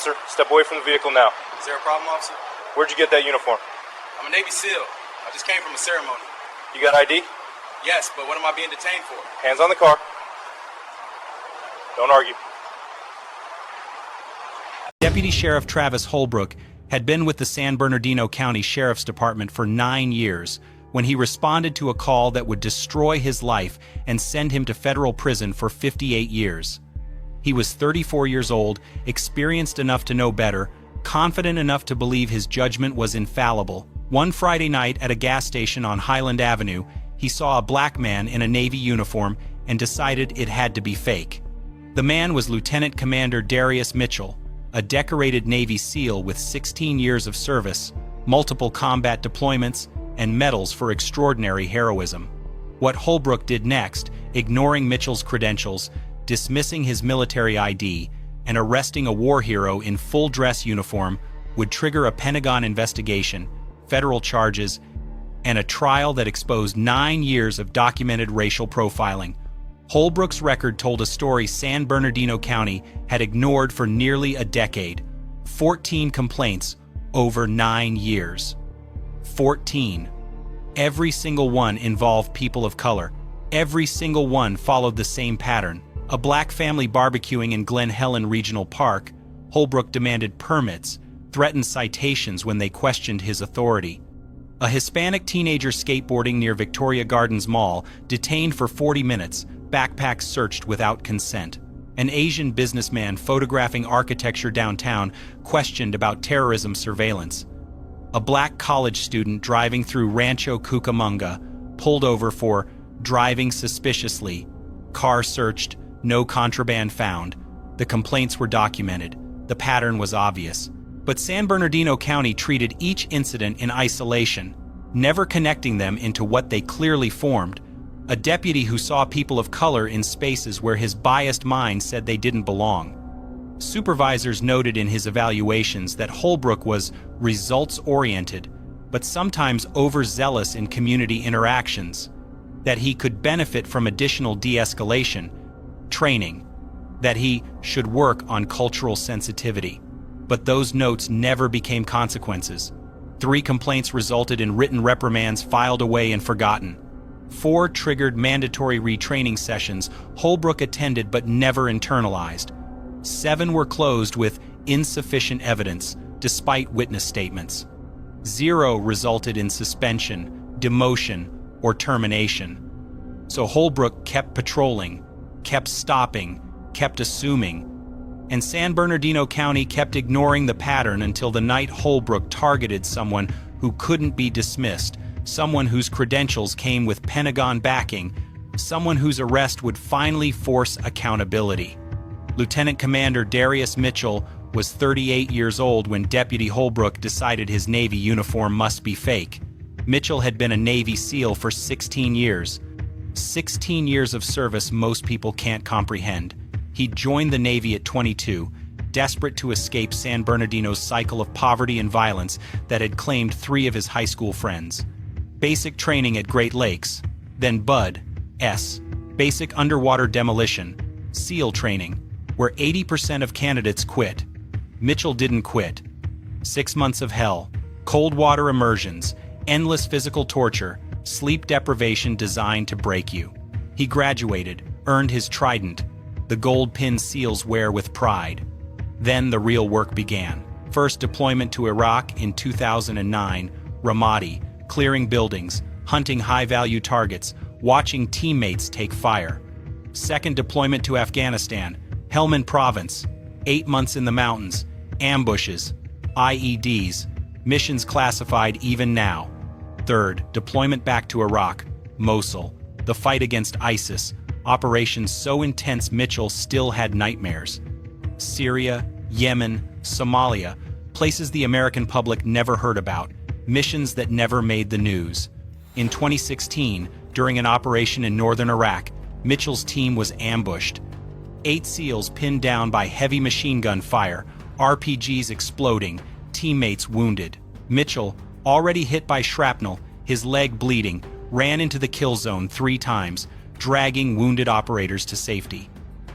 Sir, step away from the vehicle now. Is there a problem, officer? Where'd you get that uniform? I'm a Navy SEAL. I just came from a ceremony. You got ID? Yes, but what am I being detained for? Hands on the car. Don't argue. Deputy Sheriff Travis Holbrook had been with the San Bernardino County Sheriff's Department for 9 years when he responded to a call that would destroy his life and send him to federal prison for 58 years. He was 34 years old, experienced enough to know better, confident enough to believe his judgment was infallible. One Friday night at a gas station on Highland Avenue, he saw a black man in a Navy uniform and decided it had to be fake. The man was Lieutenant Commander Darius Mitchell, a decorated Navy SEAL with 16 years of service, multiple combat deployments, and medals for extraordinary heroism. What Holbrook did next, ignoring Mitchell's credentials, dismissing his military ID, and arresting a war hero in full dress uniform, would trigger a Pentagon investigation, federal charges, and a trial that exposed 9 years of documented racial profiling. Holbrook's record told a story San Bernardino County had ignored for nearly a decade. 14 complaints over 9 years. 14. Every single one involved people of color. Every single one followed the same pattern. A black family barbecuing in Glen Helen Regional Park, Holbrook demanded permits, threatened citations when they questioned his authority. A Hispanic teenager skateboarding near Victoria Gardens Mall, detained for 40 minutes, backpacks searched without consent. An Asian businessman photographing architecture downtown, questioned about terrorism surveillance. A black college student driving through Rancho Cucamonga, pulled over for driving suspiciously. Car searched, no contraband found. The complaints were documented. The pattern was obvious. But San Bernardino County treated each incident in isolation, never connecting them into what they clearly formed. A deputy who saw people of color in spaces where his biased mind said they didn't belong. Supervisors noted in his evaluations that Holbrook was results-oriented, but sometimes overzealous in community interactions, that he could benefit from additional de-escalation training, that he should work on cultural sensitivity. But those notes never became consequences. 3 complaints resulted in written reprimands filed away and forgotten. 4 triggered mandatory retraining sessions Holbrook attended but never internalized. 7 were closed with insufficient evidence, despite witness statements. 0 resulted in suspension, demotion, or termination. So Holbrook kept patrolling, kept stopping, kept assuming, and San Bernardino County kept ignoring the pattern until the night Holbrook targeted someone who couldn't be dismissed, someone whose credentials came with Pentagon backing, someone whose arrest would finally force accountability. Lieutenant Commander Darius Mitchell was 38 years old when Deputy Holbrook decided his Navy uniform must be fake. Mitchell had been a Navy SEAL for 16 years. 16 years of service most people can't comprehend. He joined the Navy at 22, desperate to escape San Bernardino's cycle of poverty and violence that had claimed 3 of his high school friends. Basic training at Great Lakes, then BUD, Basic Underwater Demolition, SEAL training, where 80% of candidates quit. Mitchell didn't quit. 6 months of hell, cold water immersions, endless physical torture, sleep deprivation designed to break you. He graduated, earned his trident, the gold pin SEALs wear with pride. Then the real work began. First deployment to Iraq in 2009, Ramadi, clearing buildings, hunting high-value targets, watching teammates take fire. Second deployment to Afghanistan, Helmand Province, 8 months in the mountains, ambushes, IEDs, missions classified even now. Third, deployment back to Iraq, Mosul, the fight against ISIS, operations so intense Mitchell still had nightmares. Syria, Yemen, Somalia, places the American public never heard about, missions that never made the news. In 2016, during an operation in northern Iraq, Mitchell's team was ambushed. 8 SEALs pinned down by heavy machine gun fire, RPGs exploding, teammates wounded. Mitchell, already hit by shrapnel, his leg bleeding, ran into the kill zone 3 times, dragging wounded operators to safety.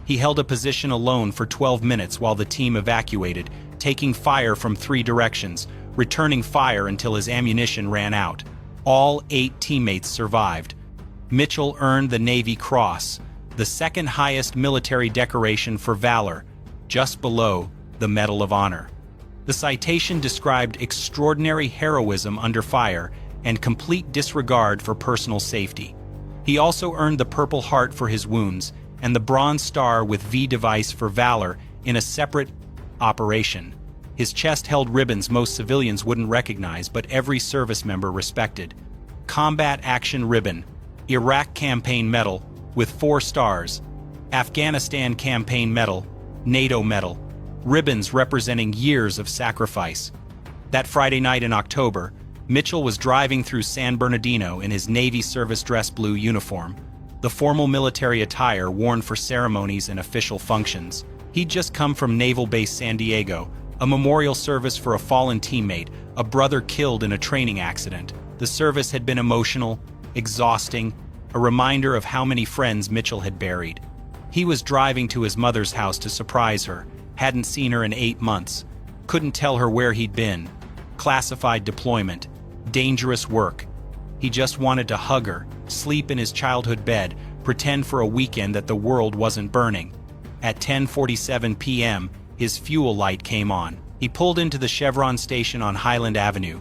He held a position alone for 12 minutes while the team evacuated, taking fire from 3 directions, returning fire until his ammunition ran out. All 8 teammates survived. Mitchell earned the Navy Cross, the second highest military decoration for valor, just below the Medal of Honor. The citation described extraordinary heroism under fire and complete disregard for personal safety. He also earned the Purple Heart for his wounds and the Bronze Star with V device for valor in a separate operation. His chest held ribbons most civilians wouldn't recognize, but every service member respected. Combat Action Ribbon, Iraq Campaign Medal with 4 stars, Afghanistan Campaign Medal, NATO Medal, ribbons representing years of sacrifice. That Friday night in October, Mitchell was driving through San Bernardino in his Navy service dress blue uniform, the formal military attire worn for ceremonies and official functions. He'd just come from Naval Base San Diego, a memorial service for a fallen teammate, a brother killed in a training accident. The service had been emotional, exhausting, a reminder of how many friends Mitchell had buried. He was driving to his mother's house to surprise her, hadn't seen her in 8 months, couldn't tell her where he'd been. Classified deployment, dangerous work. He just wanted to hug her, sleep in his childhood bed, pretend for a weekend that the world wasn't burning. At 10:47 p.m., his fuel light came on. He pulled into the Chevron station on Highland Avenue.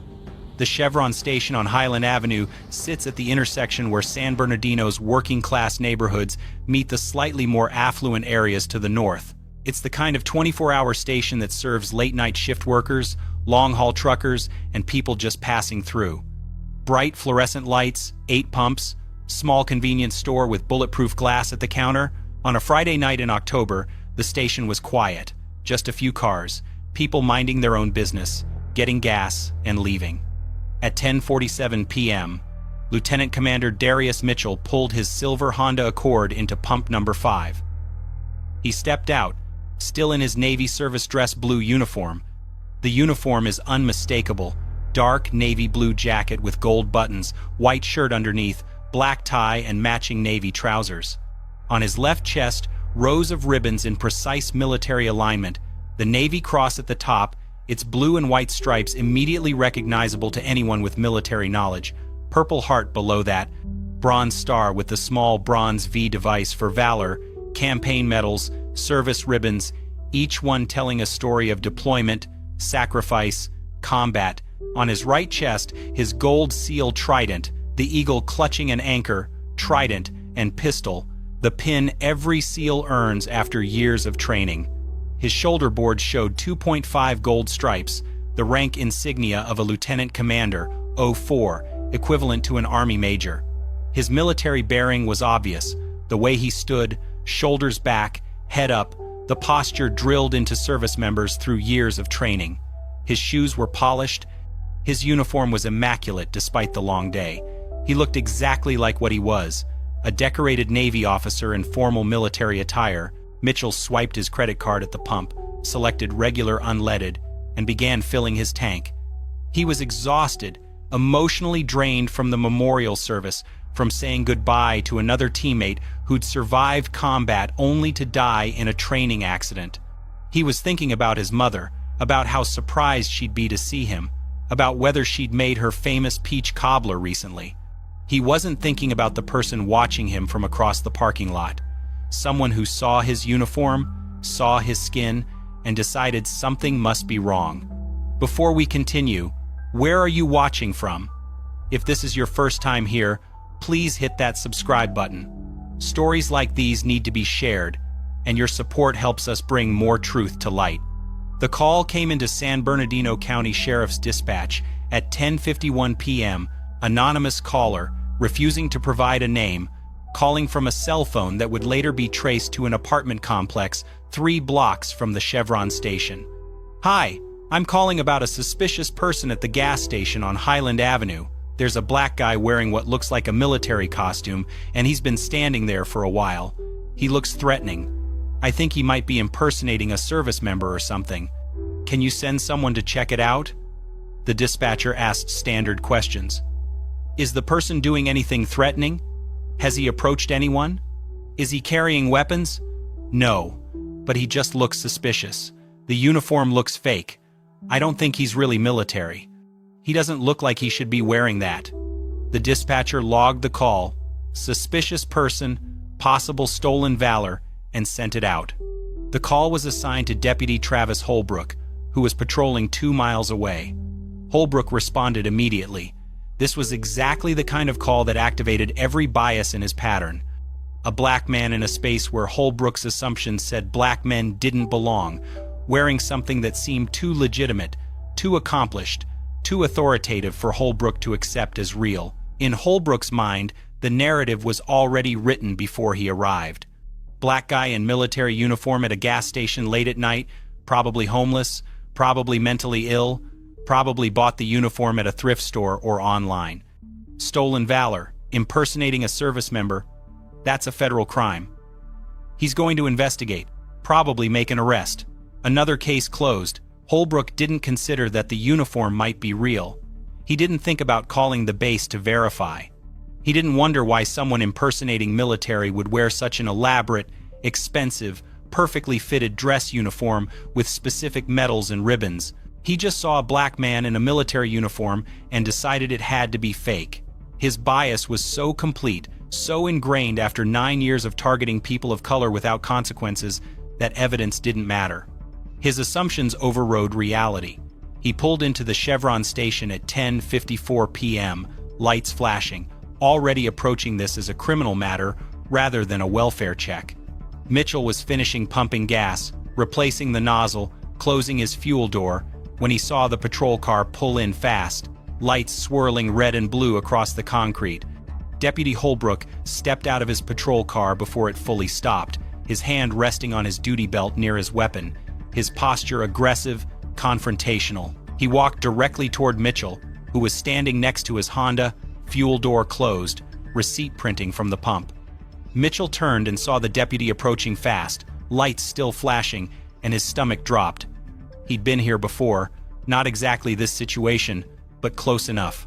The Chevron station on Highland Avenue sits at the intersection where San Bernardino's working-class neighborhoods meet the slightly more affluent areas to the north. It's the kind of 24-hour station that serves late-night shift workers, long-haul truckers, and people just passing through. Bright fluorescent lights, 8 pumps, small convenience store with bulletproof glass at the counter. On a Friday night in October, the station was quiet. Just a few cars, people minding their own business, getting gas, and leaving. At 10:47 p.m., Lieutenant Commander Darius Mitchell pulled his silver Honda Accord into pump number 5. He stepped out, still in his Navy service dress blue uniform. The uniform is unmistakable: dark navy blue jacket with gold buttons, white shirt underneath, black tie, and matching navy trousers. On his left chest, rows of ribbons in precise military alignment, the Navy Cross at the top, its blue and white stripes immediately recognizable to anyone with military knowledge, Purple Heart below that, Bronze Star with the small bronze V device for valor, campaign medals, service ribbons, each one telling a story of deployment, sacrifice, combat. On his right chest, his gold seal trident, the eagle clutching an anchor, trident, and pistol, the pin every SEAL earns after years of training. His shoulder board showed 2.5 gold stripes, the rank insignia of a lieutenant commander, 04, equivalent to an army major. His military bearing was obvious: the way he stood, shoulders back, head up, the posture drilled into service members through years of training. His shoes were polished. His uniform was immaculate despite the long day. He looked exactly like what he was, a decorated Navy officer in formal military attire. Mitchell swiped his credit card at the pump, selected regular unleaded, and began filling his tank. He was exhausted, emotionally drained from the memorial service, from saying goodbye to another teammate who'd survived combat only to die in a training accident. He was thinking about his mother, about how surprised she'd be to see him, about whether she'd made her famous peach cobbler recently. He wasn't thinking about the person watching him from across the parking lot. Someone who saw his uniform, saw his skin, and decided something must be wrong. Before we continue, where are you watching from? If this is your first time here, please hit that subscribe button. Stories like these need to be shared, and your support helps us bring more truth to light. The call came into San Bernardino County Sheriff's Dispatch at 10:51 p.m. Anonymous caller, refusing to provide a name, calling from a cell phone that would later be traced to an apartment complex 3 blocks from the Chevron station. "Hi, I'm calling about a suspicious person at the gas station on Highland Avenue. There's a black guy wearing what looks like a military costume, and he's been standing there for a while. He looks threatening. I think he might be impersonating a service member or something. Can you send someone to check it out?" The dispatcher asked standard questions. "Is the person doing anything threatening? Has he approached anyone? Is he carrying weapons?" "No, but he just looks suspicious. The uniform looks fake. I don't think he's really military. He doesn't look like he should be wearing that. The dispatcher logged the call, suspicious person, possible stolen valor, and sent it out. The call was assigned to Deputy Travis Holbrook, who was patrolling 2 miles away. Holbrook responded immediately. This was exactly the kind of call that activated every bias in his pattern. A black man in a space where Holbrook's assumptions said black men didn't belong, wearing something that seemed too legitimate, too accomplished, too authoritative for Holbrook to accept as real. In Holbrook's mind, the narrative was already written before he arrived. Black guy in military uniform at a gas station late at night, probably homeless, probably mentally ill, probably bought the uniform at a thrift store or online. Stolen valor, impersonating a service member, that's a federal crime. He's going to investigate, probably make an arrest. Another case closed. Holbrook didn't consider that the uniform might be real. He didn't think about calling the base to verify. He didn't wonder why someone impersonating military would wear such an elaborate, expensive, perfectly fitted dress uniform with specific medals and ribbons. He just saw a black man in a military uniform and decided it had to be fake. His bias was so complete, so ingrained after 9 years of targeting people of color without consequences, that evidence didn't matter. His assumptions overrode reality. He pulled into the Chevron station at 10:54 p.m., lights flashing, already approaching this as a criminal matter rather than a welfare check. Mitchell was finishing pumping gas, replacing the nozzle, closing his fuel door, when he saw the patrol car pull in fast, lights swirling red and blue across the concrete. Deputy Holbrook stepped out of his patrol car before it fully stopped, his hand resting on his duty belt near his weapon, his posture aggressive, confrontational. He walked directly toward Mitchell, who was standing next to his Honda, fuel door closed, receipt printing from the pump. Mitchell turned and saw the deputy approaching fast, lights still flashing, and his stomach dropped. He'd been here before, not exactly this situation, but close enough.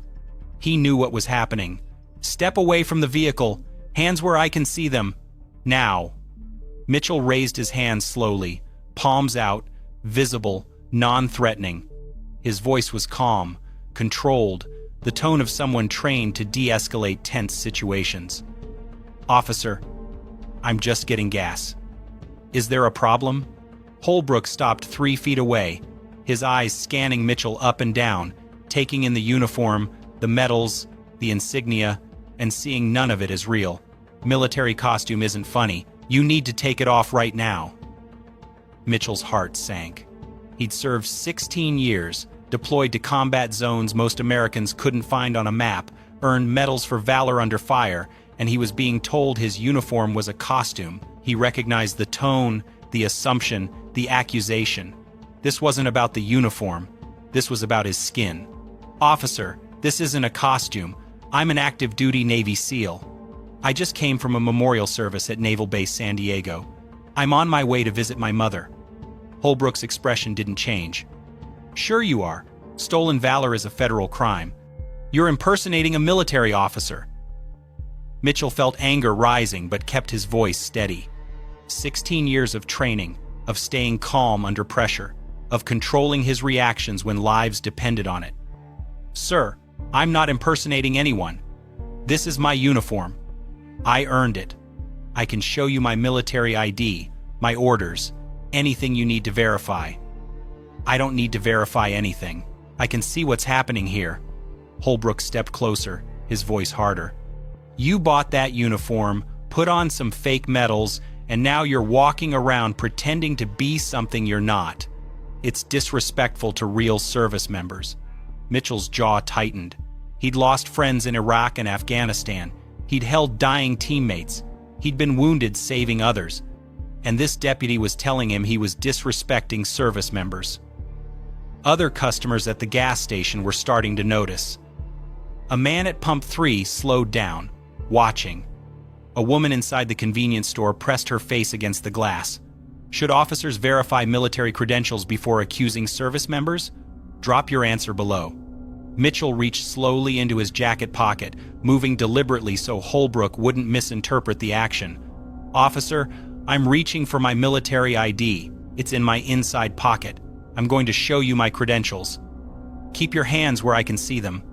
He knew what was happening. Step away from the vehicle, hands where I can see them. Now. Mitchell raised his hands slowly, palms out, visible, non-threatening. His voice was calm, controlled, the tone of someone trained to de-escalate tense situations. Officer, I'm just getting gas. Is there a problem? Holbrook stopped 3 feet away, his eyes scanning Mitchell up and down, taking in the uniform, the medals, the insignia, and seeing none of it as real. Military costume isn't funny. You need to take it off right now. Mitchell's heart sank. He'd served 16 years, deployed to combat zones most Americans couldn't find on a map, earned medals for valor under fire, and he was being told his uniform was a costume. He recognized the tone, the assumption, the accusation. This wasn't about the uniform. This was about his skin. Officer, this isn't a costume. I'm an active duty Navy SEAL. I just came from a memorial service at Naval Base San Diego. I'm on my way to visit my mother. Holbrook's expression didn't change. Sure you are. Stolen valor is a federal crime. You're impersonating a military officer. Mitchell felt anger rising but kept his voice steady. 16 years of training, of staying calm under pressure, of controlling his reactions when lives depended on it. Sir, I'm not impersonating anyone. This is my uniform. I earned it. I can show you my military ID, my orders, anything you need to verify. I don't need to verify anything. I can see what's happening here. Holbrook stepped closer, his voice harder. You bought that uniform, put on some fake medals, and now you're walking around pretending to be something you're not. It's disrespectful to real service members. Mitchell's jaw tightened. He'd lost friends in Iraq and Afghanistan. He'd held dying teammates. He'd been wounded saving others. And this deputy was telling him he was disrespecting service members. Other customers at the gas station were starting to notice. A man at pump 3 slowed down, watching. A woman inside the convenience store pressed her face against the glass. Should officers verify military credentials before accusing service members? Drop your answer below. Mitchell reached slowly into his jacket pocket, moving deliberately so Holbrook wouldn't misinterpret the action. Officer, I'm reaching for my military ID. It's in my inside pocket. I'm going to show you my credentials. Keep your hands where I can see them."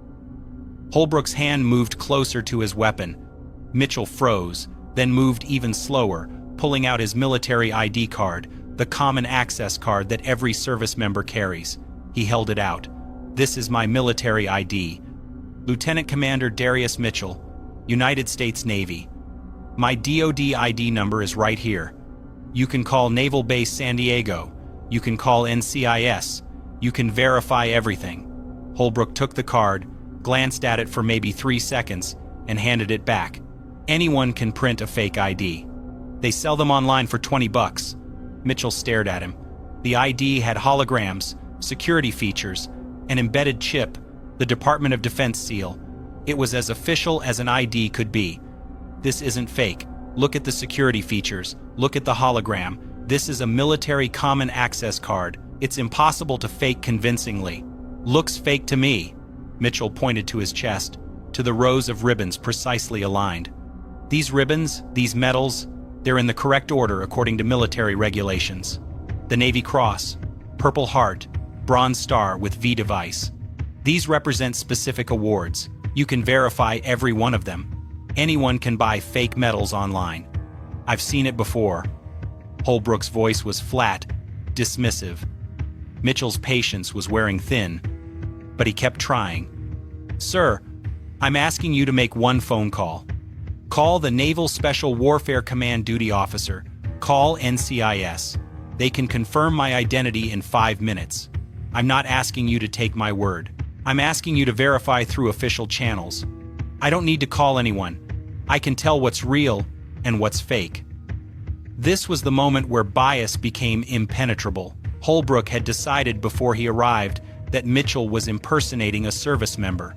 Holbrook's hand moved closer to his weapon. Mitchell froze, then moved even slower, pulling out his military ID card, the common access card that every service member carries. He held it out. "This is my military ID. Lieutenant Commander Darius Mitchell, United States Navy. My DoD ID number is right here. You can call Naval Base San Diego. You can call NCIS. You can verify everything." Holbrook took the card, glanced at it for maybe 3 seconds, and handed it back. "Anyone can print a fake ID. They sell them online for $20. Mitchell stared at him. The ID had holograms, security features, an embedded chip, the Department of Defense seal. It was as official as an ID could be. "This isn't fake. Look at the security features. Look at the hologram. This is a military common access card. It's impossible to fake convincingly. Looks fake to me." Mitchell pointed to his chest, to the rows of ribbons precisely aligned. "These ribbons, these medals, they're in the correct order according to military regulations. The Navy Cross, Purple Heart, Bronze Star with V device. These represent specific awards. You can verify every one of them. Anyone can buy fake medals online. I've seen it before." Holbrook's voice was flat, dismissive. Mitchell's patience was wearing thin, but he kept trying. "Sir, I'm asking you to make one phone call. Call the Naval Special Warfare Command duty officer. Call NCIS. They can confirm my identity in 5 minutes. I'm not asking you to take my word. I'm asking you to verify through official channels. I don't need to call anyone. I can tell what's real and what's fake." This was the moment where bias became impenetrable. Holbrook had decided before he arrived that Mitchell was impersonating a service member.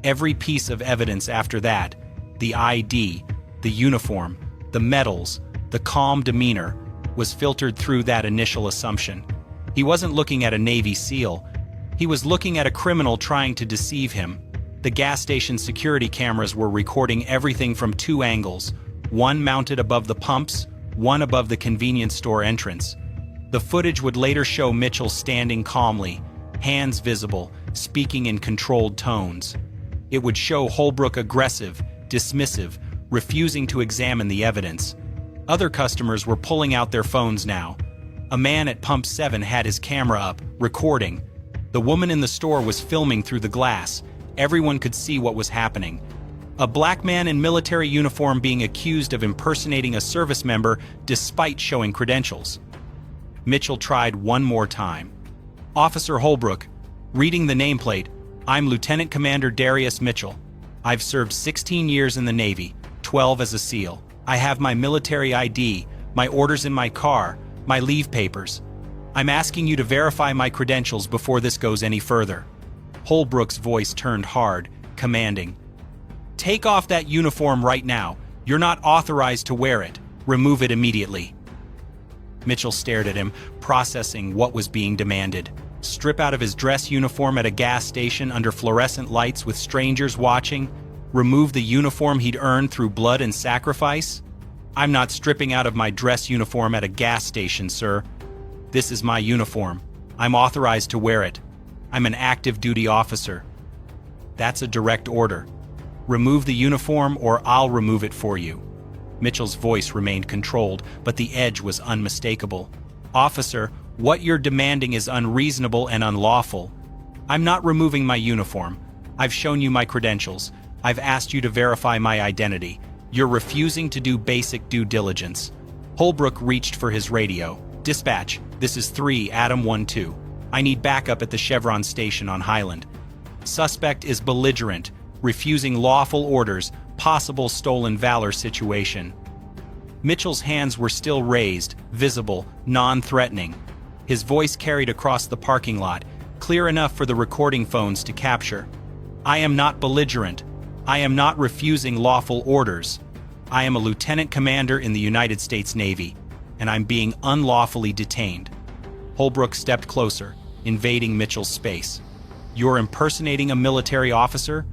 Every piece of evidence after that, the ID, the uniform, the medals, the calm demeanor, was filtered through that initial assumption. He wasn't looking at a Navy SEAL. He was looking at a criminal trying to deceive him. The gas station security cameras were recording everything from 2 angles, one mounted above the pumps, one above the convenience store entrance. The footage would later show Mitchell standing calmly, hands visible, speaking in controlled tones. It would show Holbrook aggressive, dismissive, refusing to examine the evidence. Other customers were pulling out their phones now. A man at Pump 7 had his camera up, recording. The woman in the store was filming through the glass. Everyone could see what was happening. A black man in military uniform being accused of impersonating a service member despite showing credentials. Mitchell tried one more time. "Officer Holbrook, reading the nameplate, I'm Lieutenant Commander Darius Mitchell. I've served 16 years in the Navy, 12 as a SEAL. I have my military ID, my orders in my car, my leave papers. I'm asking you to verify my credentials before this goes any further." Holbrook's voice turned hard, commanding, "Take off that uniform right now. You're not authorized to wear it. Remove it immediately." Mitchell stared at him, processing what was being demanded. Strip out of his dress uniform at a gas station under fluorescent lights with strangers watching? Remove the uniform he'd earned through blood and sacrifice? "I'm not stripping out of my dress uniform at a gas station, sir. This is my uniform. I'm authorized to wear it. I'm an active duty officer." "That's a direct order. Remove the uniform or I'll remove it for you." Mitchell's voice remained controlled, but the edge was unmistakable. "Officer, what you're demanding is unreasonable and unlawful. I'm not removing my uniform. I've shown you my credentials. I've asked you to verify my identity. You're refusing to do basic due diligence." Holbrook reached for his radio. "Dispatch, this is 3 Adam 1-2. I need backup at the Chevron station on Highland. Suspect is belligerent, refusing lawful orders, possible stolen valor situation." Mitchell's hands were still raised, visible, non-threatening. His voice carried across the parking lot, clear enough for the recording phones to capture. "I am not belligerent. I am not refusing lawful orders. I am a lieutenant commander in the United States Navy, and I'm being unlawfully detained." Holbrook stepped closer, invading Mitchell's space. "You're impersonating a military officer?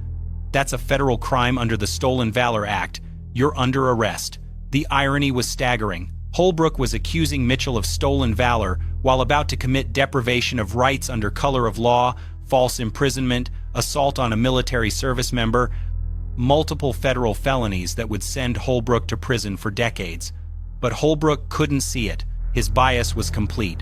That's a federal crime under the Stolen Valor Act. You're under arrest." The irony was staggering. Holbrook was accusing Mitchell of stolen valor while about to commit deprivation of rights under color of law, false imprisonment, assault on a military service member, multiple federal felonies that would send Holbrook to prison for decades. But Holbrook couldn't see it. His bias was complete.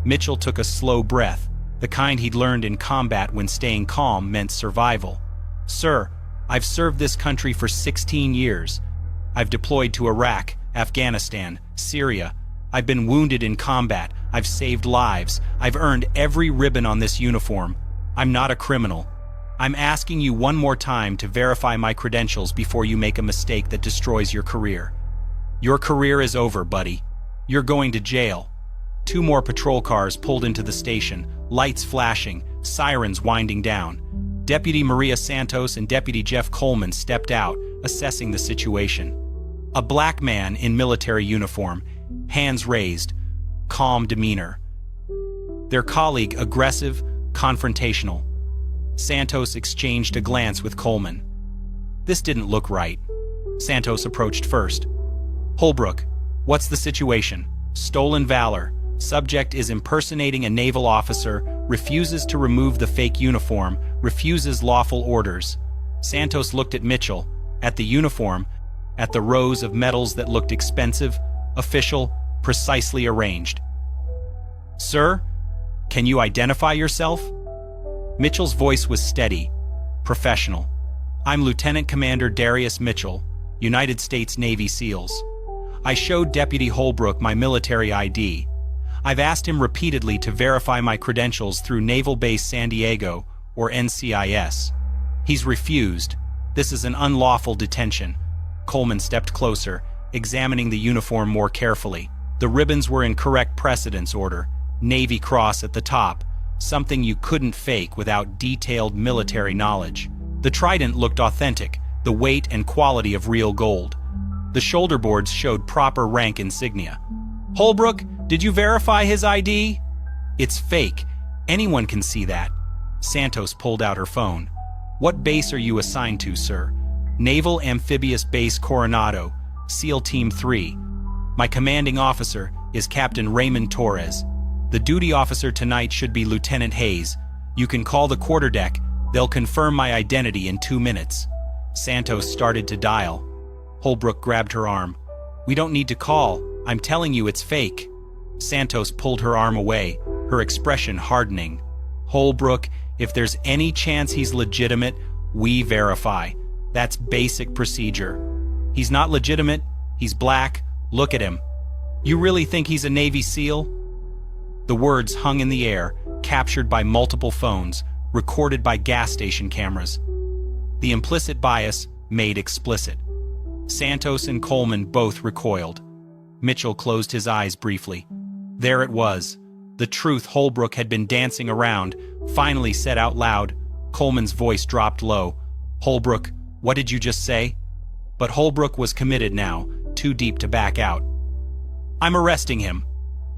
Mitchell took a slow breath, the kind he'd learned in combat when staying calm meant survival. "Sir, I've served this country for 16 years. I've deployed to Iraq, Afghanistan, Syria. I've been wounded in combat. I've saved lives. I've earned every ribbon on this uniform. I'm not a criminal. I'm asking you one more time to verify my credentials before you make a mistake that destroys your career. Your career is over, buddy. You're going to jail." 2 more patrol cars pulled into the station, lights flashing, sirens winding down. Deputy Maria Santos and Deputy Jeff Coleman stepped out, assessing the situation. A black man in military uniform, hands raised, calm demeanor. Their colleague aggressive, confrontational. Santos exchanged a glance with Coleman. This didn't look right. Santos approached first. "Holbrook, what's the situation? Stolen valor. Subject is impersonating a naval officer, refuses to remove the fake uniform, refuses lawful orders." Santos looked at Mitchell, at the uniform, at the rows of medals that looked expensive, official, precisely arranged. "Sir, can you identify yourself?" Mitchell's voice was steady, professional. "I'm Lieutenant Commander Darius Mitchell, United States Navy SEALs. I showed Deputy Holbrook my military ID. I've asked him repeatedly to verify my credentials through Naval Base San Diego, or NCIS. He's refused. This is an unlawful detention." Coleman stepped closer, examining the uniform more carefully. The ribbons were in correct precedence order, Navy Cross at the top, something you couldn't fake without detailed military knowledge. The trident looked authentic, the weight and quality of real gold. The shoulder boards showed proper rank insignia. "Holbrook, did you verify his ID?" "It's fake. Anyone can see that." Santos pulled out her phone. "What base are you assigned to, sir?" "Naval Amphibious Base Coronado, SEAL Team 3. My commanding officer is Captain Raymond Torres. The duty officer tonight should be Lieutenant Hayes. You can call the quarterdeck. They'll confirm my identity in 2 minutes." Santos started to dial. Holbrook grabbed her arm. "We don't need to call. I'm telling you it's fake." Santos pulled her arm away, her expression hardening. "Holbrook, if there's any chance he's legitimate, we verify. That's basic procedure. He's not legitimate. He's black. Look at him. You really think he's a Navy SEAL?" The words hung in the air, captured by multiple phones, recorded by gas station cameras. The implicit bias made explicit. Santos and Coleman both recoiled. Mitchell closed his eyes briefly. There it was. The truth Holbrook had been dancing around, finally said out loud. Coleman's voice dropped low. "Holbrook, what did you just say?" But Holbrook was committed now, too deep to back out. "I'm arresting him."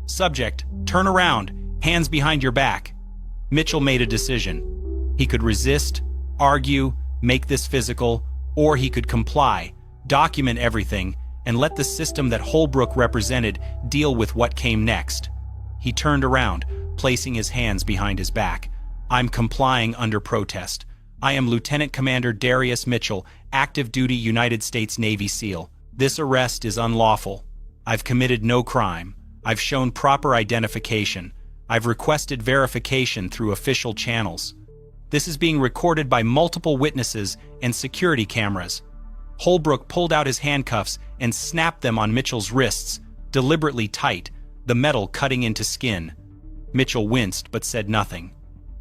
"Subject, turn around, hands behind your back." Mitchell made a decision. He could resist, argue, make this physical, or he could comply, document everything, and let the system that Holbrook represented deal with what came next. He turned around, placing his hands behind his back. "I'm complying under protest. I am Lieutenant Commander Darius Mitchell, active duty United States Navy SEAL. This arrest is unlawful. I've committed no crime. I've shown proper identification. I've requested verification through official channels. This is being recorded by multiple witnesses and security cameras." Holbrook pulled out his handcuffs and snapped them on Mitchell's wrists, deliberately tight, the metal cutting into skin. Mitchell winced but said nothing.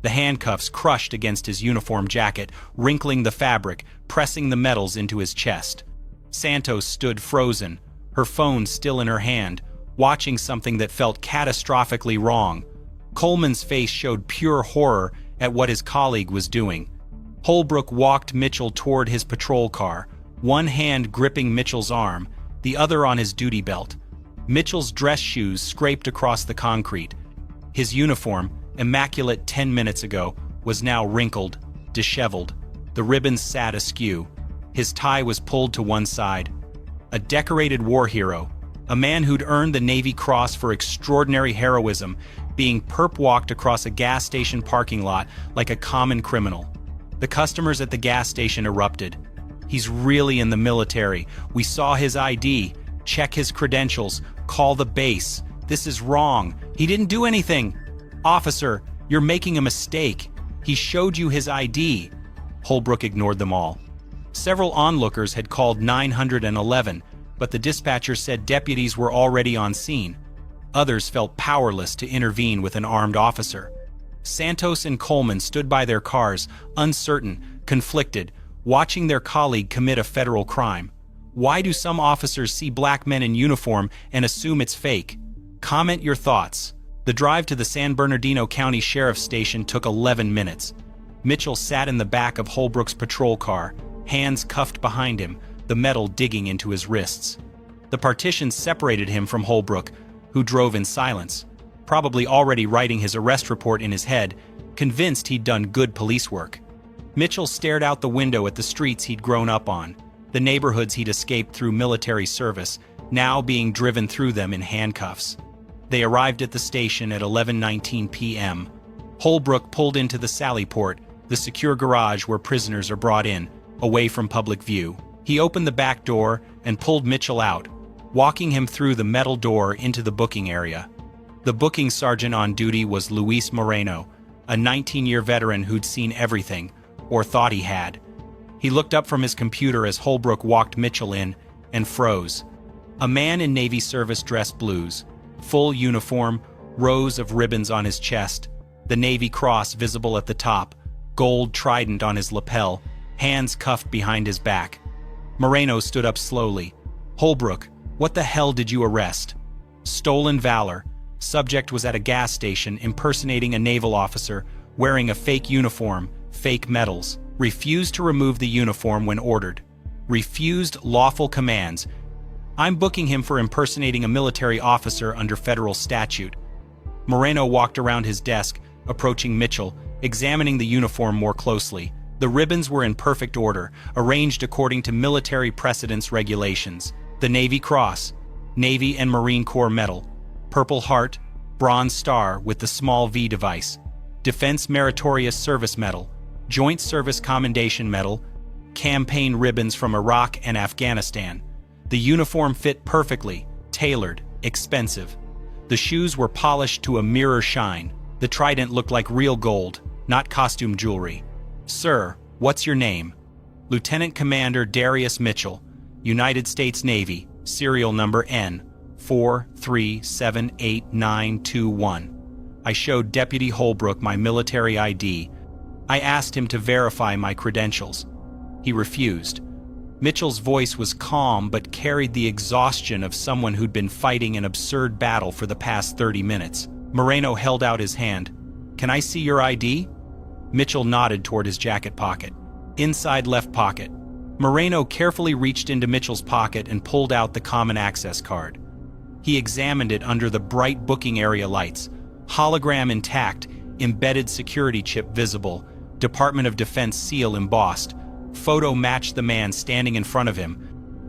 The handcuffs crushed against his uniform jacket, wrinkling the fabric, pressing the metals into his chest. Santos stood frozen, her phone still in her hand, watching something that felt catastrophically wrong. Coleman's face showed pure horror at what his colleague was doing. Holbrook walked Mitchell toward his patrol car, one hand gripping Mitchell's arm, the other on his duty belt. Mitchell's dress shoes scraped across the concrete. His uniform, immaculate 10 minutes ago, was now wrinkled, disheveled. The ribbons sat askew. His tie was pulled to one side. A decorated war hero, A man who'd earned the Navy Cross for extraordinary heroism, being perp-walked across a gas station parking lot like a common criminal. The customers at the gas station erupted. "He's really in the military. We saw his ID. Check his credentials. Call the base. This is wrong. He didn't do anything. Officer, you're making a mistake. He showed you his ID." Holbrook ignored them all. Several onlookers had called 911, but the dispatcher said deputies were already on scene. Others felt powerless to intervene with an armed officer. Santos and Coleman stood by their cars, uncertain, conflicted, watching their colleague commit a federal crime. Why do some officers see black men in uniform and assume it's fake? Comment your thoughts. The drive to the San Bernardino County Sheriff's Station took 11 minutes. Mitchell sat in the back of Holbrook's patrol car, hands cuffed behind him, the metal digging into his wrists. The partition separated him from Holbrook, who drove in silence, probably already writing his arrest report in his head, convinced he'd done good police work. Mitchell stared out the window at the streets he'd grown up on, the neighborhoods he'd escaped through military service, now being driven through them in handcuffs. They arrived at the station at 11:19 p.m. Holbrook pulled into the Sallyport, the secure garage where prisoners are brought in, away from public view. He opened the back door and pulled Mitchell out, walking him through the metal door into the booking area. The booking sergeant on duty was Luis Moreno, a 19-year veteran who'd seen everything, or thought he had. He looked up from his computer as Holbrook walked Mitchell in and froze. A man in Navy service dress blues, full uniform, rows of ribbons on his chest, the Navy Cross visible at the top, gold trident on his lapel, hands cuffed behind his back. Moreno stood up slowly. "Holbrook, what the hell did you arrest?" "Stolen valor. Subject was at a gas station impersonating a naval officer, wearing a fake uniform, fake medals. Refused to remove the uniform when ordered. Refused lawful commands. I'm booking him for impersonating a military officer under federal statute." Moreno walked around his desk, approaching Mitchell, examining the uniform more closely. The ribbons were in perfect order, arranged according to military precedence regulations. The Navy Cross, Navy and Marine Corps Medal, Purple Heart, Bronze Star with the small V device, Defense Meritorious Service Medal, Joint Service Commendation Medal, campaign ribbons from Iraq and Afghanistan. The uniform fit perfectly, tailored, expensive. The shoes were polished to a mirror shine. The trident looked like real gold, not costume jewelry. "Sir, what's your name?" "Lieutenant Commander Darius Mitchell, United States Navy, serial number N4378921. I showed Deputy Holbrook my military ID. I asked him to verify my credentials. He refused." Mitchell's voice was calm but carried the exhaustion of someone who'd been fighting an absurd battle for the past 30 minutes. Moreno held out his hand. "Can I see your ID?" Mitchell nodded toward his jacket pocket. "Inside left pocket." Moreno carefully reached into Mitchell's pocket and pulled out the common access card. He examined it under the bright booking area lights. Hologram intact, embedded security chip visible, Department of Defense seal embossed. Photo matched the man standing in front of him.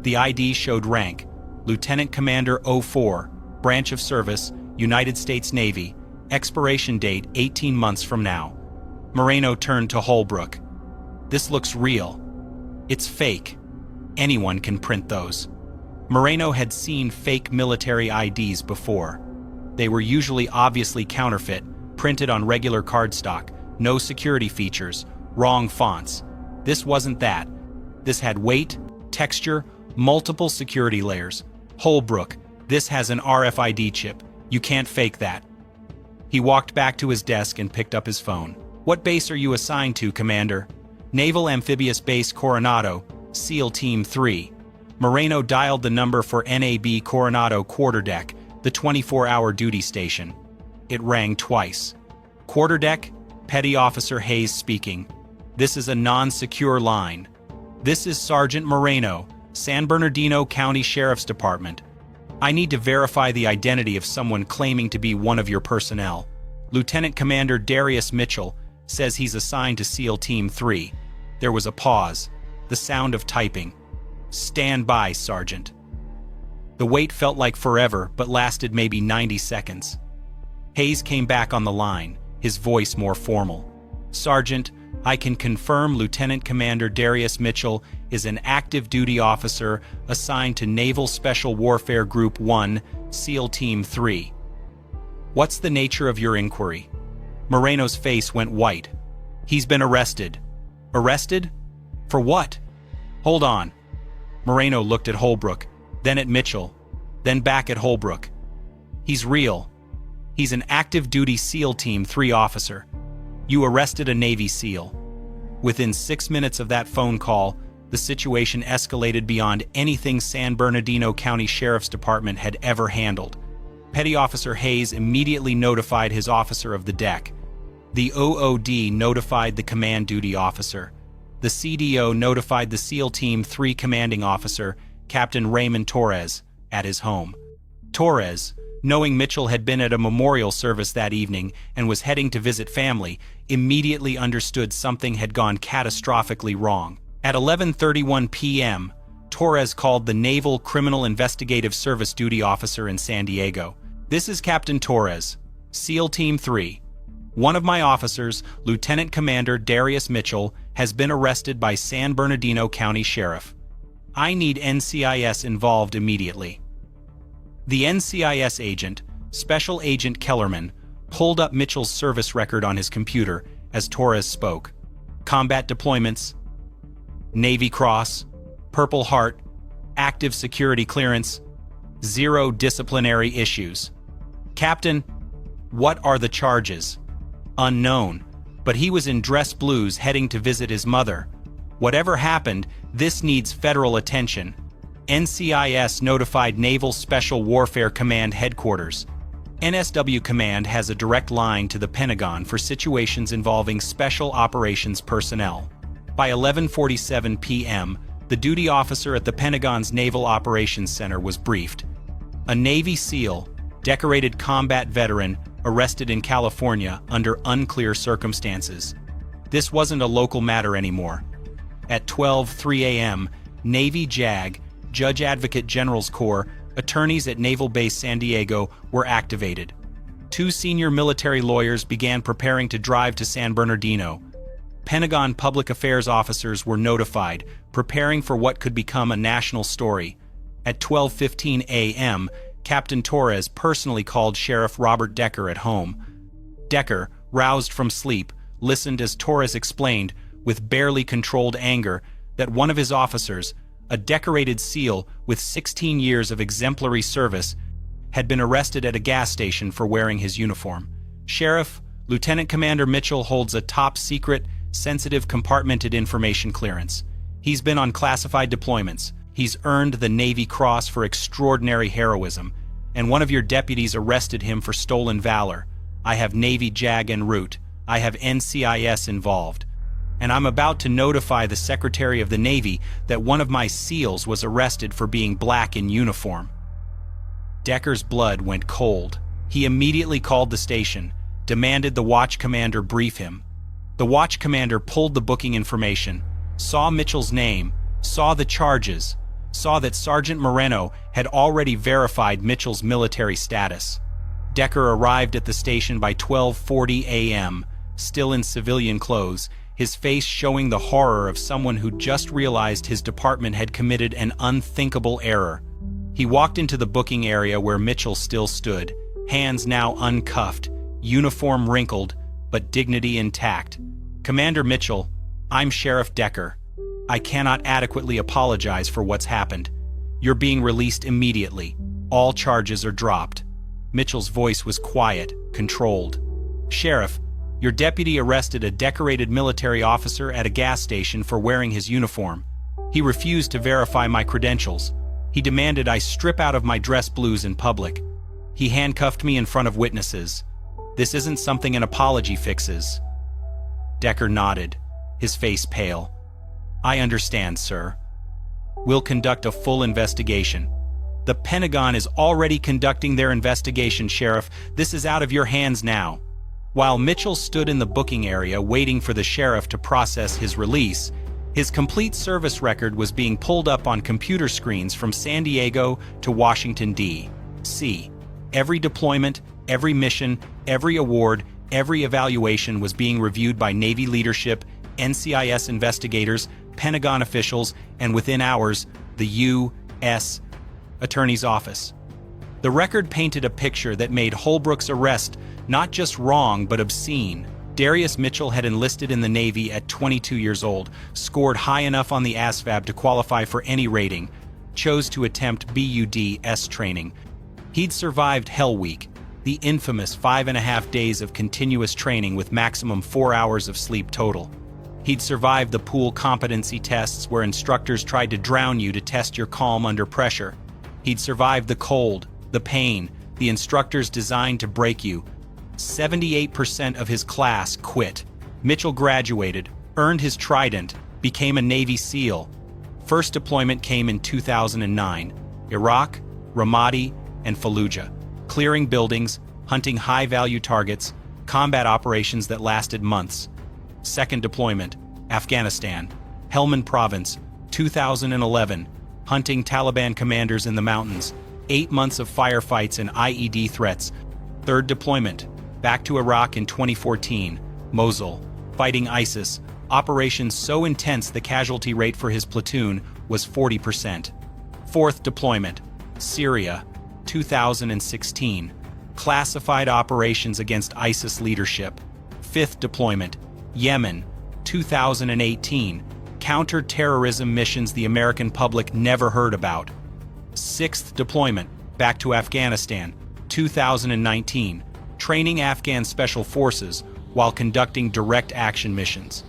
The ID showed rank, Lieutenant Commander 04, Branch of Service, United States Navy, expiration date 18 months from now. Moreno turned to Holbrook. "This looks real. It's fake. Anyone can print those." Moreno had seen fake military IDs before. They were usually obviously counterfeit, printed on regular cardstock, no security features, wrong fonts. This wasn't that. This had weight, texture, multiple security layers. "Holbrook, this has an RFID chip. You can't fake that." He walked back to his desk and picked up his phone. "What base are you assigned to, Commander?" "Naval Amphibious Base Coronado, SEAL Team 3. Moreno dialed the number for NAB Coronado Quarterdeck, the 24-hour duty station. It rang twice. "Quarterdeck, Petty Officer Hayes speaking. This is a non-secure line. This is Sergeant Moreno, San Bernardino County Sheriff's Department. I need to verify the identity of someone claiming to be one of your personnel. Lieutenant Commander Darius Mitchell says he's assigned to SEAL Team 3. There was a pause, the sound of typing. "Stand by, Sergeant." The wait felt like forever, but lasted maybe 90 seconds. Hayes came back on the line, his voice more formal. "Sergeant, I can confirm Lieutenant Commander Darius Mitchell is an active duty officer assigned to Naval Special Warfare Group 1, SEAL Team 3. What's the nature of your inquiry?" Moreno's face went white. "He's been arrested." "Arrested? For what?" "Hold on." Moreno looked at Holbrook, then at Mitchell, then back at Holbrook. "He's real. He's an active duty SEAL Team 3 officer. You arrested a Navy SEAL." Within 6 minutes of that phone call, the situation escalated beyond anything San Bernardino County Sheriff's Department had ever handled. Petty Officer Hayes immediately notified his officer of the deck. The OOD notified the command duty officer. The CDO notified the SEAL Team 3 commanding officer, Captain Raymond Torres, at his home. Torres, knowing Mitchell had been at a memorial service that evening and was heading to visit family, immediately understood something had gone catastrophically wrong. At 11:31 p.m., Torres called the Naval Criminal Investigative Service duty officer in San Diego. "This is Captain Torres, SEAL Team 3. One of my officers, Lieutenant Commander Darius Mitchell, has been arrested by San Bernardino County Sheriff. I need NCIS involved immediately." The NCIS agent, Special Agent Kellerman, pulled up Mitchell's service record on his computer as Torres spoke. "Combat deployments, Navy Cross, Purple Heart, active security clearance, 0 disciplinary issues. Captain, what are the charges?" "Unknown, but he was in dress blues heading to visit his mother. Whatever happened, this needs federal attention. NCIS notified Naval Special Warfare Command Headquarters. NSW Command has a direct line to the Pentagon for situations involving special operations personnel." By 11:47 p.m., the duty officer at the Pentagon's Naval Operations Center was briefed. A Navy SEAL, decorated combat veteran, arrested in California under unclear circumstances. This wasn't a local matter anymore. At 12:03 a.m., Navy JAG, Judge Advocate General's Corps, attorneys at Naval Base San Diego were activated. 2 senior military lawyers began preparing to drive to San Bernardino. Pentagon public affairs officers were notified, preparing for what could become a national story. At 12:15 a.m., Captain Torres personally called Sheriff Robert Decker at home. Decker, roused from sleep, listened as Torres explained, with barely controlled anger, that one of his officers, a decorated SEAL with 16 years of exemplary service, had been arrested at a gas station for wearing his uniform. "Sheriff, Lieutenant Commander Mitchell holds a top-secret, sensitive compartmented information clearance. He's been on classified deployments. He's earned the Navy Cross for extraordinary heroism, and one of your deputies arrested him for stolen valor. I have Navy JAG en route. I have NCIS involved. And I'm about to notify the Secretary of the Navy that one of my SEALs was arrested for being black in uniform." Decker's blood went cold. He immediately called the station, demanded the watch commander brief him. The watch commander pulled the booking information, saw Mitchell's name, saw the charges, saw that Sergeant Moreno had already verified Mitchell's military status. Decker arrived at the station by 12:40 a.m., still in civilian clothes, his face showing the horror of someone who just realized his department had committed an unthinkable error. He walked into the booking area where Mitchell still stood, hands now uncuffed, uniform wrinkled, but dignity intact. "Commander Mitchell, I'm Sheriff Decker. I cannot adequately apologize for what's happened. You're being released immediately. All charges are dropped." Mitchell's voice was quiet, controlled. "Sheriff, your deputy arrested a decorated military officer at a gas station for wearing his uniform. He refused to verify my credentials. He demanded I strip out of my dress blues in public. He handcuffed me in front of witnesses. This isn't something an apology fixes." Decker nodded, his face pale. "I understand, sir. We'll conduct a full investigation." "The Pentagon is already conducting their investigation, Sheriff. This is out of your hands now." While Mitchell stood in the booking area waiting for the sheriff to process his release, His complete service record was being pulled up on computer screens from San Diego to Washington, D.C. Every deployment, every mission, every award, every evaluation was being reviewed by Navy leadership, NCIS investigators, Pentagon officials, and within hours, the U.S. Attorney's Office. The record painted a picture that made Holbrook's arrest not just wrong but obscene. Darius Mitchell had enlisted in the Navy at 22 years old, scored high enough on the ASVAB to qualify for any rating, chose to attempt BUD-S training. He'd survived Hell Week, the infamous 5.5 days of continuous training with maximum 4 hours of sleep total. He'd survived the pool competency tests where instructors tried to drown you to test your calm under pressure. He'd survived the cold, the pain, the instructors designed to break you. 78% of his class quit. Mitchell graduated, earned his trident, became a Navy SEAL. First deployment came in 2009. Iraq, Ramadi, and Fallujah. Clearing buildings, hunting high-value targets, combat operations that lasted months. Second deployment, Afghanistan, Helmand Province, 2011. Hunting Taliban commanders in the mountains. 8 months of firefights and IED threats. Third deployment, back to Iraq in 2014, Mosul, fighting ISIS, operations so intense the casualty rate for his platoon was 40%. Fourth deployment, Syria, 2016, classified operations against ISIS leadership. Fifth deployment, Yemen, 2018, counter-terrorism missions the American public never heard about. Sixth deployment, back to Afghanistan, 2019, training Afghan special forces while conducting direct action missions.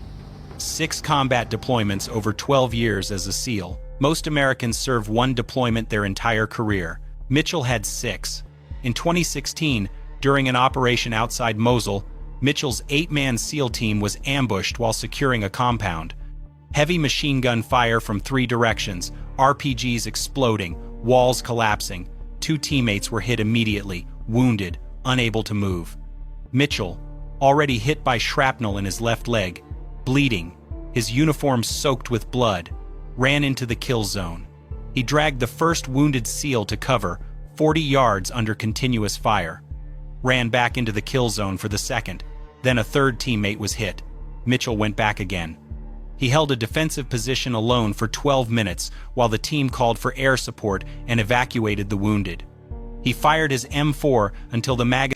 6 combat deployments over 12 years as a SEAL. Most Americans serve 1 deployment their entire career. Mitchell had 6. In 2016, during an operation outside Mosul, Mitchell's 8-man SEAL team was ambushed while securing a compound. Heavy machine gun fire from 3 directions, RPGs exploding, walls collapsing. 2 teammates were hit immediately, wounded, unable to move. Mitchell, already hit by shrapnel in his left leg, bleeding, his uniform soaked with blood, ran into the kill zone. He dragged the first wounded SEAL to cover, 40 yards under continuous fire. Ran back into the kill zone for the second. Then a third teammate was hit. Mitchell went back again. He held a defensive position alone for 12 minutes while the team called for air support and evacuated the wounded. He fired his M4 until the magazine